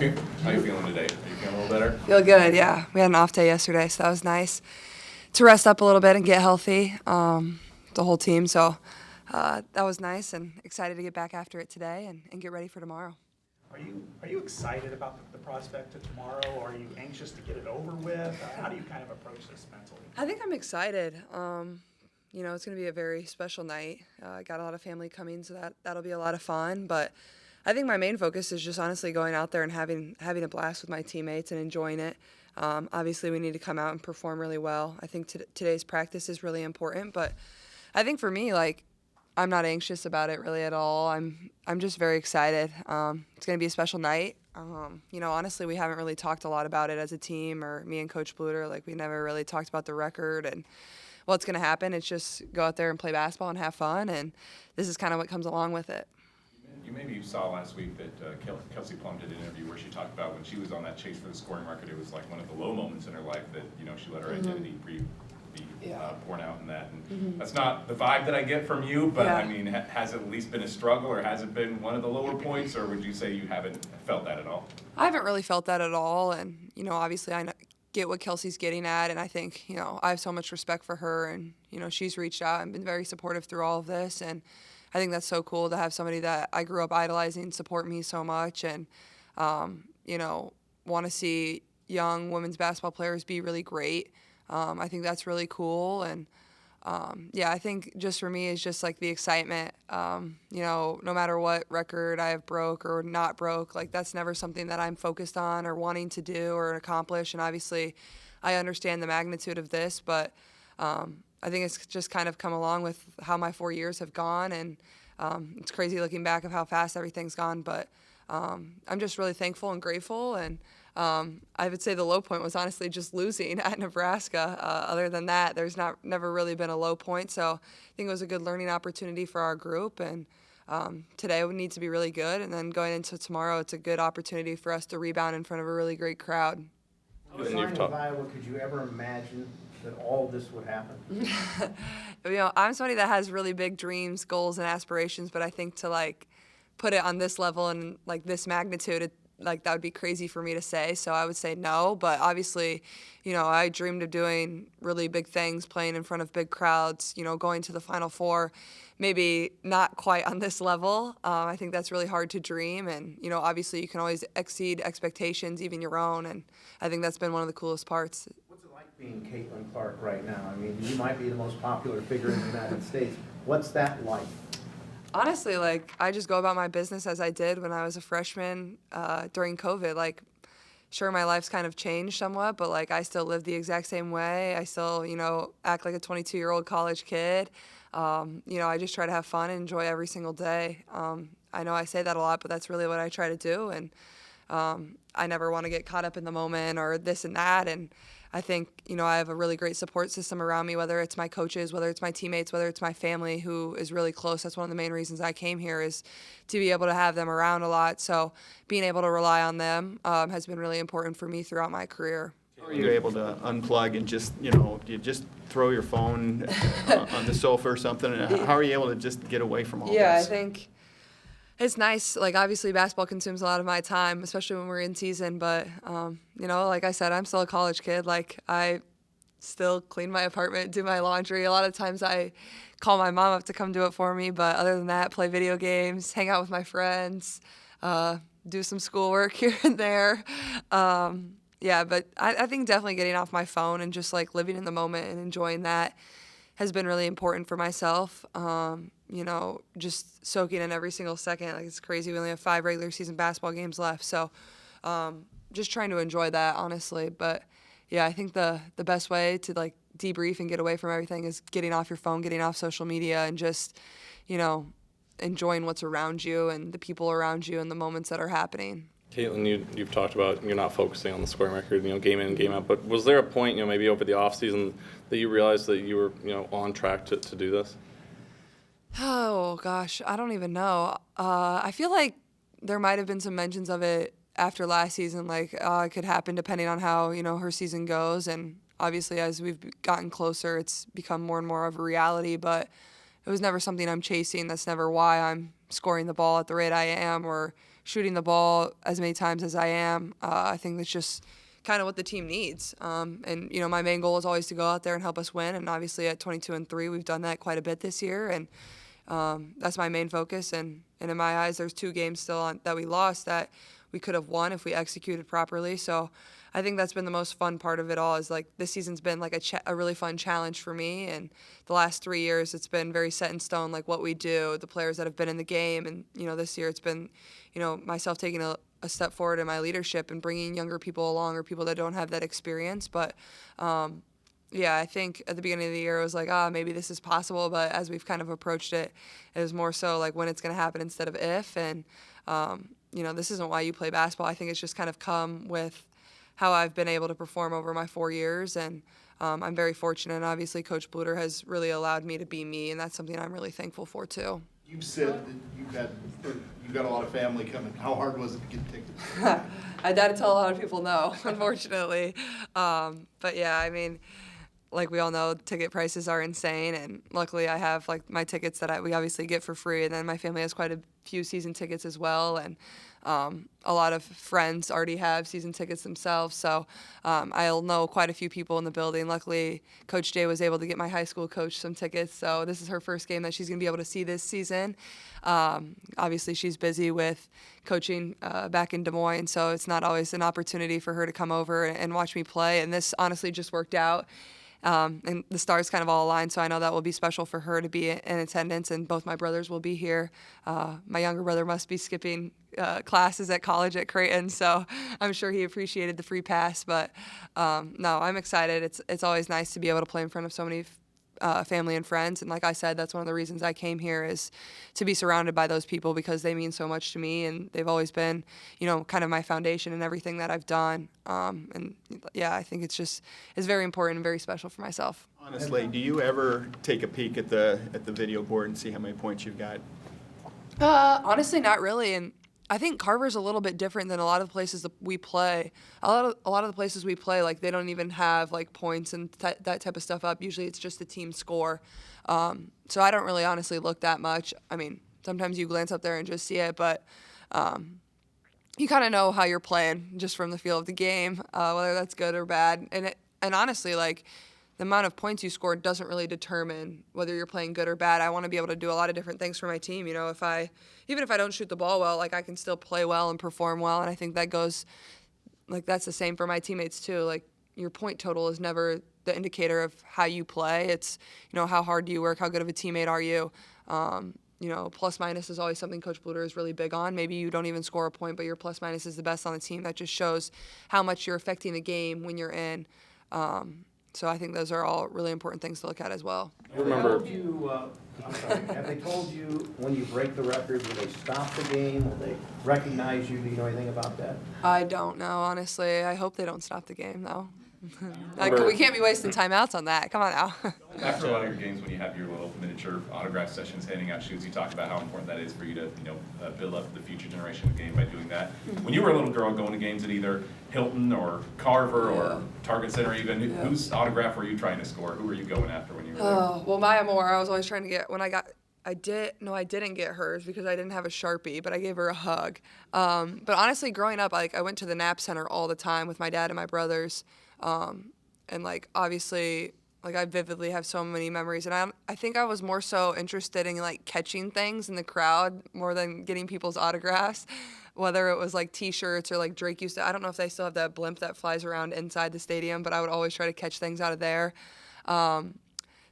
How you feeling today? Are you feeling a little better? Feel good, yeah. We had an off day yesterday, so that was nice to rest up a little bit and get healthy, the whole team. So that was nice, and excited to get back after it today and get ready for tomorrow. Are you excited about the prospect of tomorrow, or are you anxious to get it over with? How do you kind of approach this mentally? I think I'm excited. It's going to be a very special night. I got a lot of family coming, so that'll be a lot of fun. But I think my main focus is just honestly going out there and having a blast with my teammates and enjoying it. Obviously, we need to come out and perform really well. I think today's practice is really important, but I think for me, I'm not anxious about it really at all. I'm just very excited. It's going to be a special night. Honestly, we haven't really talked a lot about it as a team, or me and Coach Bluter. We never really talked about the record and what's going to happen. It's just go out there and play basketball and have fun, and this is kind of what comes along with it. You saw last week that Kelsey Plum did an interview where she talked about when she was on that chase for the scoring record, it was like one of the low moments in her life that she let her identity be born out in that. And that's not the vibe that I get from you, but I mean, has it at least been a struggle, or has it been one of the lower points, or would you say you haven't felt that at all? I haven't really felt that at all, and obviously I get what Kelsey's getting at, and I think I have so much respect for her, and she's reached out and been very supportive through all of this, and I think that's so cool to have somebody that I grew up idolizing support me so much, and want to see young women's basketball players be really great. I think that's really cool, and I think just for me it's just the excitement. No matter what record I have broke or not broke, that's never something that I'm focused on or wanting to do or accomplish. And obviously, I understand the magnitude of this, but I think it's just kind of come along with how my 4 years have gone, and it's crazy looking back of how fast everything's gone. But I'm just really thankful and grateful, and I would say the low point was honestly just losing at Nebraska. Other than that, there's never really been a low point. So I think it was a good learning opportunity for our group, and today we need to be really good. And then going into tomorrow, it's a good opportunity for us to rebound in front of a really great crowd. Signing with Iowa, could you ever imagine that all this would happen? I'm somebody that has really big dreams, goals, and aspirations, but I think to put it on this level and this magnitude, that would be crazy for me to say. So I would say no, but obviously, I dreamed of doing really big things, playing in front of big crowds, going to the Final Four, maybe not quite on this level. I think that's really hard to dream, and obviously you can always exceed expectations, even your own, and I think that's been one of the coolest parts. What's it like being Caitlin Clark right now? I mean, you might be the most popular figure in the United States. What's that like? Honestly, I just go about my business as I did when I was a freshman during COVID. Sure, my life's kind of changed somewhat, but I still live the exact same way. I still, act like a 22-year-old college kid. I just try to have fun and enjoy every single day. I know I say that a lot, but that's really what I try to do. And I never want to get caught up in the moment or this and that. And I think, I have a really great support system around me, whether it's my coaches, whether it's my teammates, whether it's my family who is really close. That's one of the main reasons I came here, is to be able to have them around a lot. So being able to rely on them has been really important for me throughout my career. Are you able to unplug and just, you just throw your phone on the sofa or something? How are you able to just get away from all this? Yeah, I think it's nice. Obviously, basketball consumes a lot of my time, especially when we're in season. But, like I said, I'm still a college kid. I still clean my apartment, do my laundry. A lot of times I call my mom up to come do it for me. But other than that, play video games, hang out with my friends, do some schoolwork here and there. But I think definitely getting off my phone and just living in the moment and enjoying that has been really important for myself. Just soaking in every single second. It's crazy. We only have 5 regular season basketball games left. So just trying to enjoy that, honestly. But, yeah, I think the best way to, debrief and get away from everything is getting off your phone, getting off social media, and just, enjoying what's around you and the people around you and the moments that are happening. Caitlin, you've talked about you're not focusing on the scoring record, game in and game out. But was there a point, maybe over the off season, that you realized that you were, on track to do this? Oh gosh, I don't even know. I feel like there might have been some mentions of it after last season, it could happen depending on how her season goes. And obviously, as we've gotten closer, it's become more and more of a reality. But it was never something I'm chasing. That's never why I'm scoring the ball at the rate I am or shooting the ball as many times as I am. I think that's just kind of what the team needs. And, you know, my main goal is always to go out there and help us win. And obviously at 22-3, we've done that quite a bit this year. And that's my main focus. And in my eyes, there's 2 games still that we lost that we could have won if we executed properly. So I think that's been the most fun part of it all, is like this season's been like a really fun challenge for me. And the last 3 years, it's been very set in stone, like what we do, the players that have been in the game. And, you know, this year it's been, you know, myself taking a step forward in my leadership and bringing younger people along, or people that don't have that experience. But yeah, I think at the beginning of the year it was like, maybe this is possible. But as we've kind of approached it, it was more so like when it's going to happen instead of if. And, you know, this isn't why you play basketball. I think it's just kind of come with how I've been able to perform over my 4 years. And I'm very fortunate. And obviously, Coach Bluter has really allowed me to be me. And that's something I'm really thankful for, too. You said that you got a lot of family coming. How hard was it to get tickets? I had to tell a lot of people no, unfortunately. But yeah, I mean, like we all know, ticket prices are insane, and luckily I have like my tickets that we obviously get for free, and then my family has quite a few season tickets as well, and a lot of friends already have season tickets themselves, so I'll know quite a few people in the building. Luckily, Coach Jay was able to get my high school coach some tickets, so this is her first game that she's going to be able to see this season. Obviously, she's busy with coaching back in Des Moines, so it's not always an opportunity for her to come over and watch me play, and this honestly just worked out. And the stars kind of all aligned, so I know that will be special for her to be in attendance, and both my brothers will be here. My younger brother must be skipping classes at college at Creighton, so I'm sure he appreciated the free pass. But no, I'm excited. It's always nice to be able to play in front of so many family and friends, and like I said, that's one of the reasons I came here, is to be surrounded by those people, because they mean so much to me, and they've always been, you know, kind of my foundation in everything that I've done. And yeah, I think it's very important and very special for myself. Honestly, do you ever take a peek at the video board and see how many points you've got? Honestly, not really. And I think Carver's a little bit different than a lot of the places that we play. A lot of the places we play, like, they don't even have like points and that type of stuff up. Usually, it's just the team score. So I don't really honestly look that much. I mean, sometimes you glance up there and just see it, but you kind of know how you're playing just from the feel of the game, whether that's good or bad. And honestly, like, the amount of points you score doesn't really determine whether you're playing good or bad. I want to be able to do a lot of different things for my team. You know, even if I don't shoot the ball well, like, I can still play well and perform well. And I think that goes, like, that's the same for my teammates too. Like, your point total is never the indicator of how you play. It's, you know, how hard do you work? How good of a teammate are you? You know, plus minus is always something Coach Bluter is really big on. Maybe you don't even score a point, but your plus minus is the best on the team. That just shows how much you're affecting the game when you're in. So I think those are all really important things to look at as well. Have they told you, have they told you when you break the record, will they stop the game? Will they recognize you? Do you know anything about that? I don't know, honestly. I hope they don't stop the game, though. Like, we can't be wasting timeouts on that. Come on now. After a lot of your games, when you have your little miniature autograph sessions, handing out shoes, you talk about how important that is for you to, you know, build up the future generation of the game by doing that. When you were a little girl going to games at either Hilton or Carver or Target Center even, whose autograph were you trying to score? Who were you going after when you were there? Oh, well, Maya Moore, I was always trying to get, I didn't get hers because I didn't have a Sharpie, but I gave her a hug. But honestly, growing up, like, I went to the Knapp Center all the time with my dad and my brothers. And, like, obviously, like, I vividly have so many memories. And I think I was more so interested in, like, catching things in the crowd more than getting people's autographs, whether it was, like, T-shirts or, like, Drake used to, I don't know if they still have that blimp that flies around inside the stadium, but I would always try to catch things out of there. So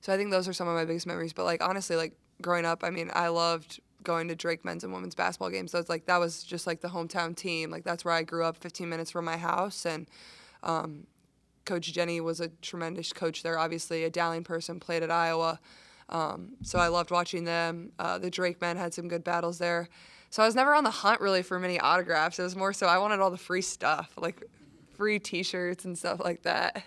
I think those are some of my biggest memories. But, like, honestly, like, growing up, I mean, I loved going to Drake men's and women's basketball games. So it's like, that was just, like, the hometown team. Like, that's where I grew up, 15 minutes from my house. And Coach Jenny was a tremendous coach there, obviously a Dowling person, played at Iowa. So I loved watching them. The Drake men had some good battles there. So I was never on the hunt really for many autographs. It was more so I wanted all the free stuff, like free T-shirts and stuff like that.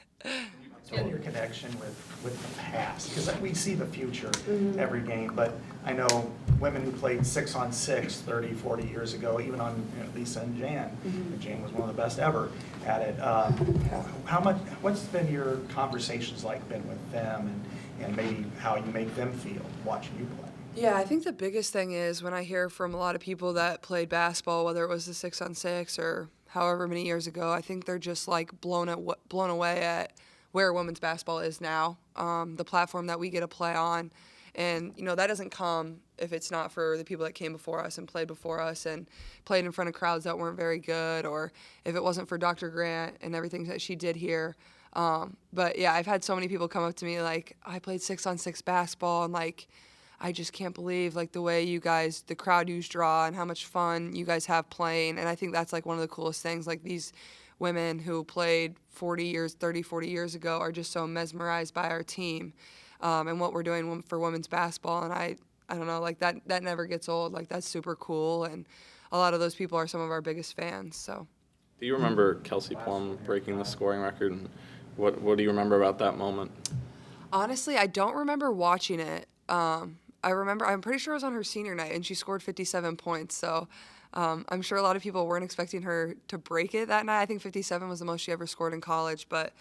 And your connection with the past, because we see the future every game, but I know women who played 6-on-6 30, 40 years ago, even on, you know, Lisa and Jan. And Jan was one of the best ever at it. What's been your conversations like been with them, and maybe how you make them feel watching you play? Yeah, I think the biggest thing is when I hear from a lot of people that played basketball, whether it was the 6-on-6 or however many years ago, I think they're just like blown away at where women's basketball is now, the platform that we get to play on. And, you know, that doesn't come if it's not for the people that came before us and played before us and played in front of crowds that weren't very good, or if it wasn't for Dr. Grant and everything that she did here. But, yeah, I've had so many people come up to me like, I played 6-on-6 basketball, and, like, I just can't believe, like, the way you guys, the crowd you draw and how much fun you guys have playing. And I think that's, like, one of the coolest things. Like, these women who played 40 years ago are just so mesmerized by our team and what we're doing for women's basketball. And I don't know, like, that never gets old. Like, that's super cool. And a lot of those people are some of our biggest fans, so. Do you remember Kelsey Plum breaking the scoring record, and what do you remember about that moment? Honestly, I don't remember watching it. I'm pretty sure it was on her senior night, and she scored 57 points. So I'm sure a lot of people weren't expecting her to break it that night. I think 57 was the most she ever scored in college. But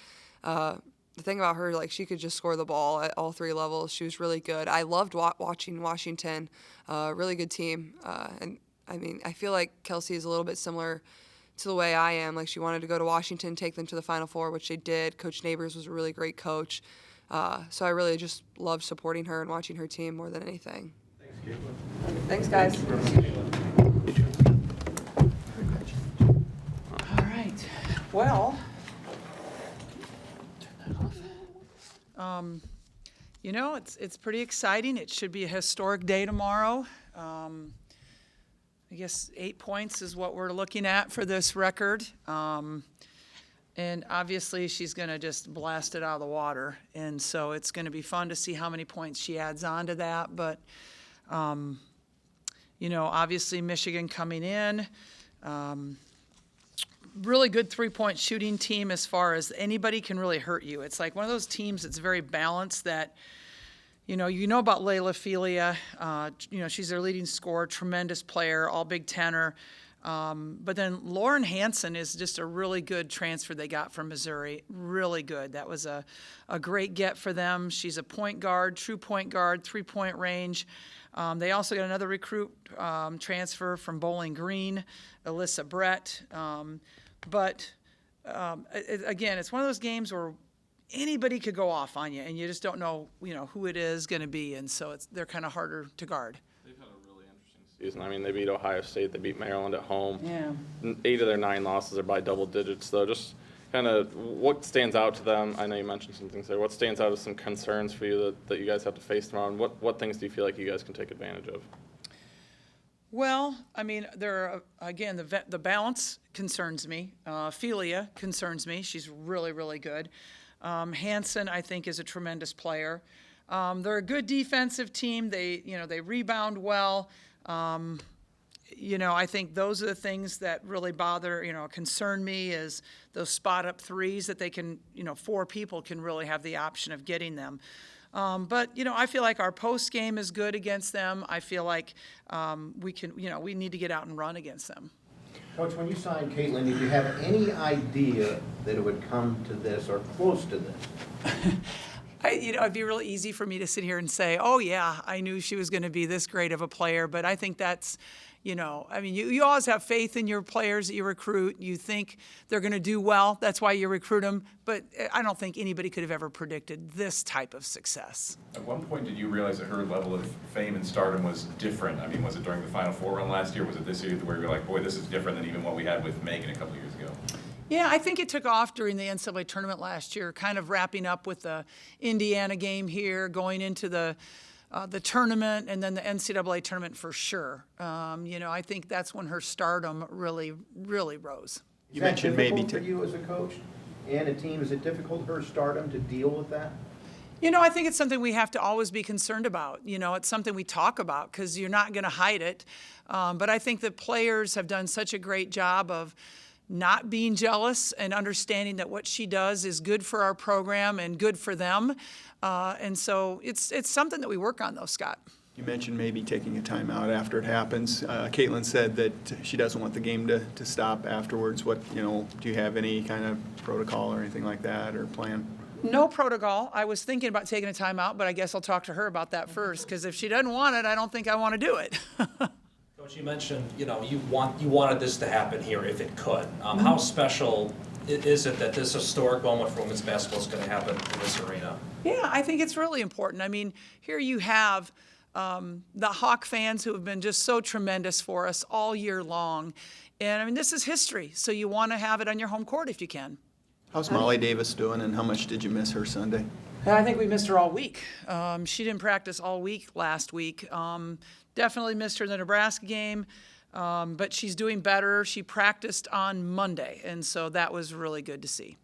the thing about her, like, she could just score the ball at all three levels. She was really good. I loved watching Washington, really good team. And, I mean, I feel like Kelsey is a little bit similar to the way I am. Like, she wanted to go to Washington, take them to the Final Four, which they did. Coach Neighbors was a really great coach. So I really just love supporting her and watching her team more than anything. Thanks, guys. All right. Well, you know, it's pretty exciting. It should be a historic day tomorrow. I guess 8 points is what we're looking at for this record. And obviously, she's going to just blast it out of the water. And so it's going to be fun to see how many points she adds on to that. But, you know, obviously, Michigan coming in. Really good three-point shooting team as far as anybody can really hurt you. It's like one of those teams that's very balanced that, you know about Layla Filia. You know, she's their leading scorer, tremendous player, all Big Tenner. But then Lauren Hansen is just a really good transfer they got from Missouri. Really good. That was a great get for them. She's a point guard, true point guard, three-point range. They also got another recruit transfer from Bowling Green, Alyssa Brett. Again, it's one of those games where anybody could go off on you, and you just don't know, who it is going to be, and so they're kind of harder to guard. They've had a really interesting season. I mean, they beat Ohio State, they beat Maryland at home. Yeah. 8 of their 9 losses are by double digits, though. Just kind of what stands out to them? I know you mentioned some things there. What stands out as some concerns for you that you guys have to face tomorrow, and what things do you feel like you guys can take advantage of? Well, I mean, again, the balance concerns me. Filia concerns me. She's really, really good. Hansen, I think, is a tremendous player. They're a good defensive team. They rebound well. I think those are the things that really concern me is those spot-up threes that they can, 4 people can really have the option of getting them. But I feel like our post game is good against them. I feel like we need to get out and run against them. Coach, when you signed Caitlin, did you have any idea that it would come to this or close to this? It'd be really easy for me to sit here and say, oh, yeah, I knew she was going to be this great of a player. But I think that's, you always have faith in your players that you recruit. You think they're going to do well. That's why you recruit them. But I don't think anybody could have ever predicted this type of success. At one point, did you realize that her level of fame and stardom was different? I mean, was it during the Final Four run last year? Was it this year where you're like, boy, this is different than even what we had with Megan a couple years ago? Yeah, I think it took off during the NCAA tournament last year, kind of wrapping up with the Indiana game here, going into the tournament, and then the NCAA tournament for sure. I think that's when her stardom really, really rose. You mentioned maybe for you as a coach and a team, is it difficult for her stardom to deal with that? I think it's something we have to always be concerned about. It's something we talk about because you're not going to hide it. But I think that players have done such a great job of not being jealous and understanding that what she does is good for our program and good for them. And so it's something that we work on, though, Scott. You mentioned maybe taking a timeout after it happens. Caitlin said that she doesn't want the game to stop afterwards. Do you have any kind of protocol or anything like that or plan? No protocol. I was thinking about taking a timeout, but I guess I'll talk to her about that first, because if she doesn't want it, I don't think I want to do it. Coach, you mentioned, you know, you wanted this to happen here if it could. How special is it that this historic moment for women's basketball is going to happen in this arena? Yeah, I think it's really important. I mean, here you have the Hawk fans who have been just so tremendous for us all year long. And I mean, this is history, so you want to have it on your home court if you can. How's Molly Davis doing, and how much did you miss her Sunday? I think we missed her all week. She didn't practice all week last week. Definitely missed her in the Nebraska game, but she's doing better. She practiced on Monday, and so that was really good to see.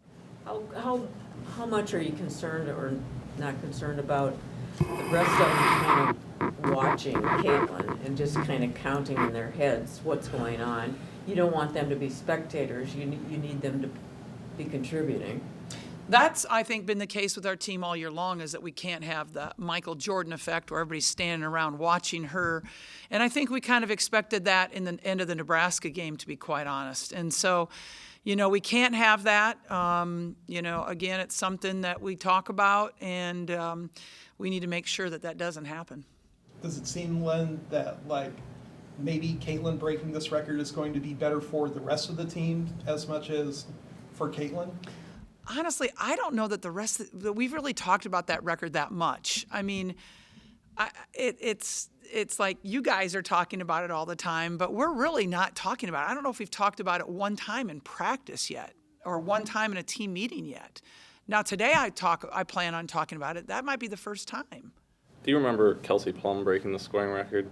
How much are you concerned or not concerned about the rest of them kind of watching Caitlin and just kind of counting in their heads what's going on? You don't want them to be spectators. You need them to be contributing. That's, I think, been the case with our team all year long, is that we can't have the Michael Jordan effect where everybody's standing around watching her. And I think we kind of expected that in the end of the Nebraska game, to be quite honest. And so, you know, we can't have that. You know, again, it's something that we talk about, and we need to make sure that that doesn't happen. Does it seem, Len, that like maybe Caitlin breaking this record is going to be better for the rest of the team as much as for Caitlin? Honestly, I don't know that that we've really talked about that record that much. I mean, it's like you guys are talking about it all the time, but we're really not talking about it. I don't know if we've talked about it one time in practice yet, or one time in a team meeting yet. Now today I plan on talking about it. That might be the first time. Do you remember Kelsey Plum breaking the scoring record?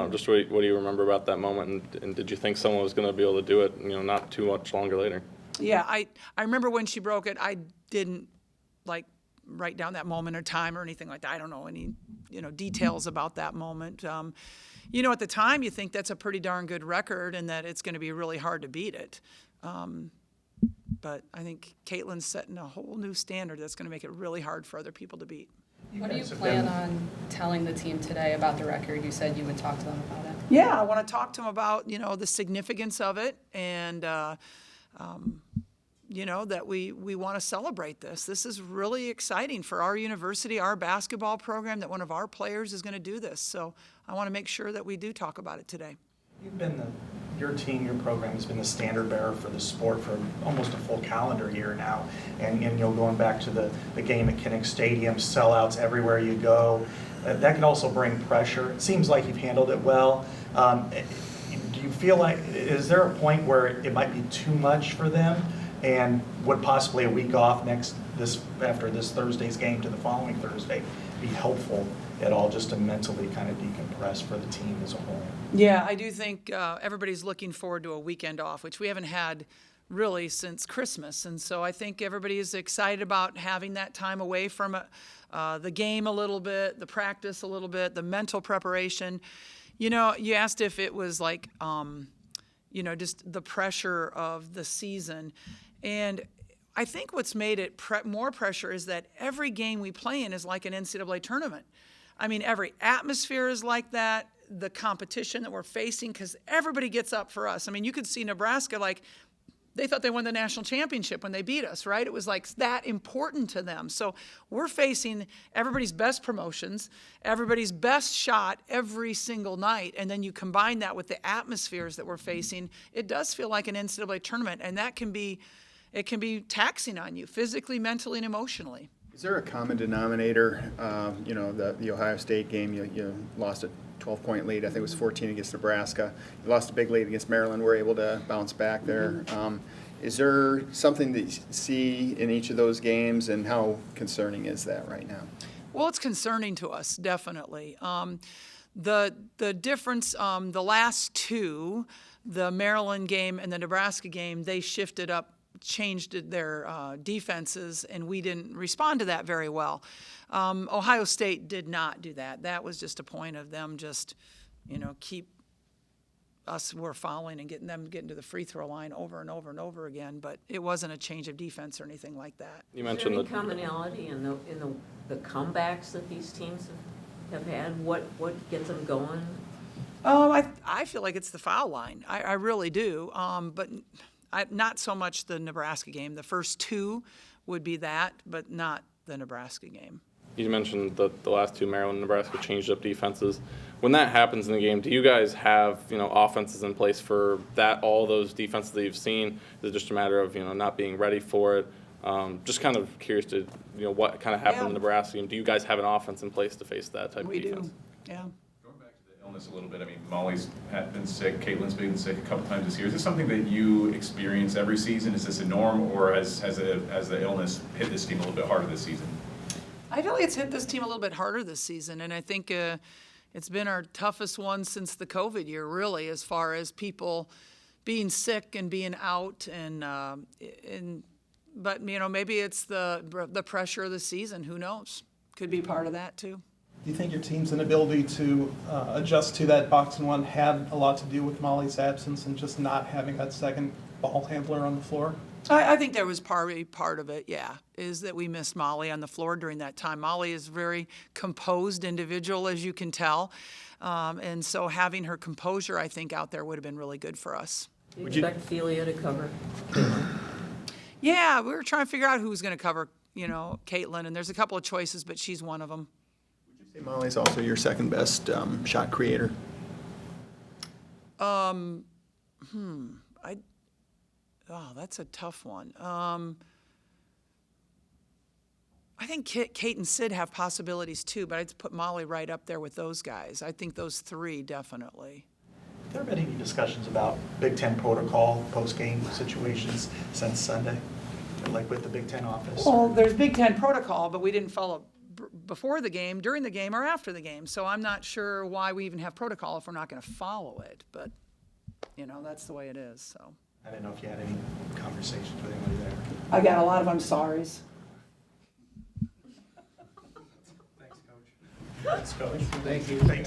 Just what do you remember about that moment, and did you think someone was going to be able to do it, you know, not too much longer later? Yeah, I remember when she broke it. I didn't like write down that moment or time or anything like that. I don't know any, you know, details about that moment. You know, at the time you think that's a pretty darn good record and that it's going to be really hard to beat it. But I think Caitlin's setting a whole new standard that's going to make it really hard for other people to beat. What do you plan on telling the team today about the record? You said you would talk to them about it. Yeah, I want to talk to them about, you know, the significance of it, and you know, that we want to celebrate this. This is really exciting for our university, our basketball program, that one of our players is going to do this. So I want to make sure that we do talk about it today. You've been your team, your program has been the standard bearer for the sport for almost a full calendar year now. And you know, going back to the game at Kinnick Stadium, sellouts everywhere you go, that can also bring pressure. It seems like you've handled it well. Do you feel like, is there a point where it might be too much for them? And would possibly a week off after this Thursday's game to the following Thursday be helpful at all, just to mentally kind of decompress for the team as a whole? Yeah, I do think everybody's looking forward to a weekend off, which we haven't had really since Christmas. And so I think everybody is excited about having that time away from the game a little bit, the practice a little bit, the mental preparation. You know, you asked if it was like, you know, just the pressure of the season. And I think what's made it more pressure is that every game we play in is like an NCAA tournament. I mean, every atmosphere is like that, the competition that we're facing, because everybody gets up for us. I mean, you could see Nebraska, like, they thought they won the national championship when they beat us, right? It was like that important to them. So we're facing everybody's best promotions, everybody's best shot every single night, and then you combine that with the atmospheres that we're facing, it does feel like an NCAA tournament, and that can be, it can be taxing on you physically, mentally, and emotionally. Is there a common denominator? You know, the Ohio State game, you lost a 12-point lead. I think it was 14 against Nebraska. You lost a big lead against Maryland. We're able to bounce back there. Is there something that you see in each of those games, and how concerning is that right now? Well, it's concerning to us, definitely. The difference, the last two, the Maryland game and the Nebraska game, they shifted up, changed their defenses, and we didn't respond to that very well. Ohio State did not do that. That was just a point of them just, you know, keep us were fouling and getting to the free throw line over and over and over again. But it wasn't a change of defense or anything like that. You mentioned is there any commonality in the comebacks that these teams have had? What gets them going? I feel like it's the foul line. I really do. But not so much the Nebraska game. The first two would be that, but not the Nebraska game. You mentioned the last two, Maryland and Nebraska, changed up defenses. When that happens in the game, do you guys have, offenses in place for that, all those defenses that you've seen? Is it just a matter of, not being ready for it? Just kind of curious to, what kind of happened in the Nebraska game. Do you guys have an offense in place to face that type of defense? Yeah. Going back to the illness a little bit, I mean, Molly's been sick, Caitlin's been sick a couple times this year. Is this something that you experience every season? Is this a norm, or has the illness hit this team a little bit harder this season? I feel like it's hit this team a little bit harder this season, and I think it's been our toughest one since the COVID year, really, as far as people being sick and being out, but maybe it's the pressure of the season. Who knows? Could be part of that too. Do you think your team's inability to adjust to that box and one had a lot to do with Molly's absence and just not having that second ball handler on the floor? I think there was probably part of it, yeah, is that we missed Molly on the floor during that time. Molly is a very composed individual, as you can tell, and so having her composure, I think, out there would have been really good for us. Do you expect Felia to cover? Yeah, we were trying to figure out who was going to cover, Caitlin, and there's a couple of choices, but she's one of them. Would you say Molly's also your second best shot creator? Oh, that's a tough one. I think Kate and Sid have possibilities too, but I'd put Molly right up there with those guys. I think those three definitely. Have there been any discussions about Big Ten protocol, post-game situations since Sunday? Like with the Big Ten office? Well, there's Big Ten protocol, but we didn't follow before the game, during the game, or after the game. So I'm not sure why we even have protocol if we're not going to follow it. But, that's the way it is. So I didn't know if you had any conversations with anybody there. I got a lot of I'm sorries. Thanks, Coach. Thanks, Coach. Thank you. Thanks.